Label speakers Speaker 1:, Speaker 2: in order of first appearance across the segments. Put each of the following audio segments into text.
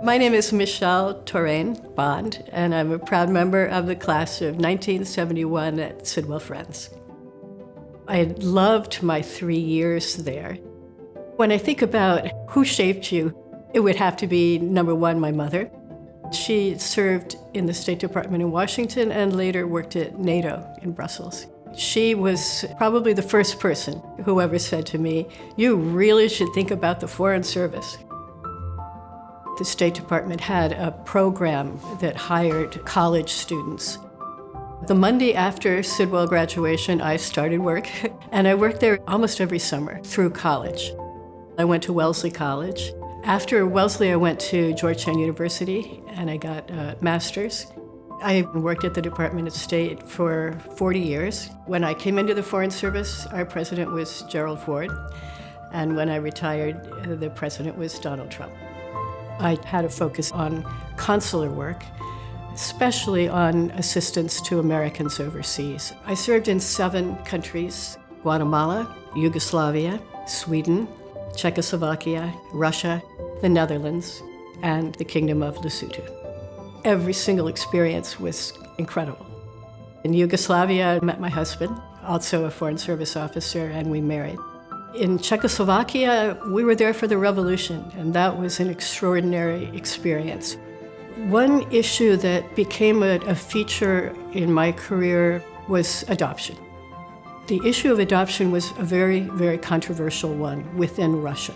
Speaker 1: My name is Michele Thoren Bond, and I'm a proud member of the class of 1971 at Sidwell Friends. I loved my 3 years there. When I think about who shaped you, it would have to be, number one, my mother. She served in the State Department in Washington and later worked at NATO in Brussels. She was probably the first person who ever said to me, "You really should think about the Foreign Service." The State Department had a program that hired college students. The Monday after Sidwell graduation, I started work, and I worked there almost every summer through college. I went to Wellesley College. After Wellesley, I went to Georgetown University, and I got a master's. I worked at the Department of State for 40 years. When I came into the Foreign Service, our president was Gerald Ford, and when I retired, the president was Donald Trump. I had a focus on consular work, especially on assistance to Americans overseas. I served in 7 countries: Guatemala, Yugoslavia, Sweden, Czechoslovakia, Russia, the Netherlands, and the Kingdom of Lesotho. Every single experience was incredible. In Yugoslavia, I met my husband, also a Foreign Service officer, and we married. In Czechoslovakia, we were there for the revolution, and that was an extraordinary experience. One issue that became a feature in my career was adoption. The issue of adoption was a very, very controversial one within Russia.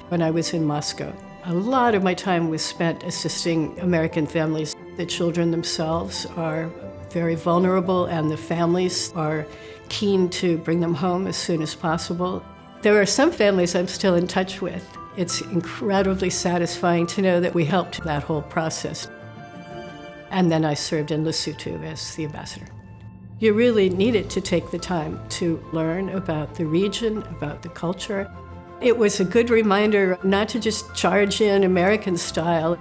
Speaker 1: When I was in Moscow, a lot of my time was spent assisting American families. The children themselves are very vulnerable, and the families are keen to bring them home as soon as possible. There are some families I'm still in touch with. It's incredibly satisfying to know that we helped that whole process. And then I served in Lesotho as the ambassador. You really needed to take the time to learn about the region, about the culture. It was a good reminder not to just charge in American style.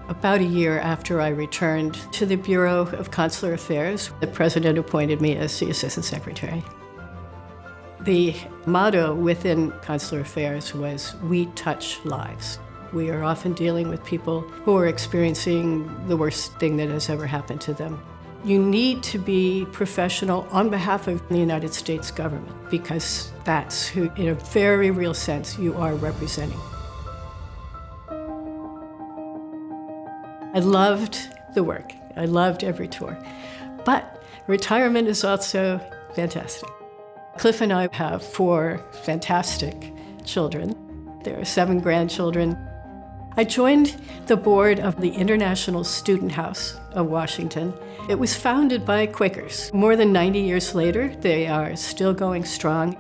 Speaker 1: About a year after I returned to the Bureau of Consular Affairs, the president appointed me as the assistant secretary. The motto within Consular Affairs was, "We touch lives." We are often dealing with people who are experiencing the worst thing that has ever happened to them. You need to be professional on behalf of the United States government, because that's who, in a very real sense, you are representing. I loved the work. I loved every tour. But retirement is also fantastic. Cliff and I have 4 fantastic children. There are 7 grandchildren. I joined the board of the International Student House of Washington. It was founded by Quakers. More than 90 years later, they are still going strong.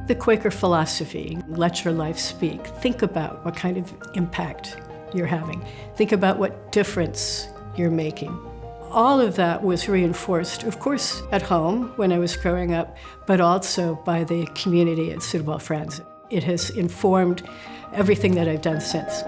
Speaker 1: The Quaker philosophy, let your life speak. Think about what kind of impact you're having. Think about what difference you're making. All of that was reinforced, of course, at home when I was growing up, but also by the community at Sidwell Friends. It has informed everything that I've done since.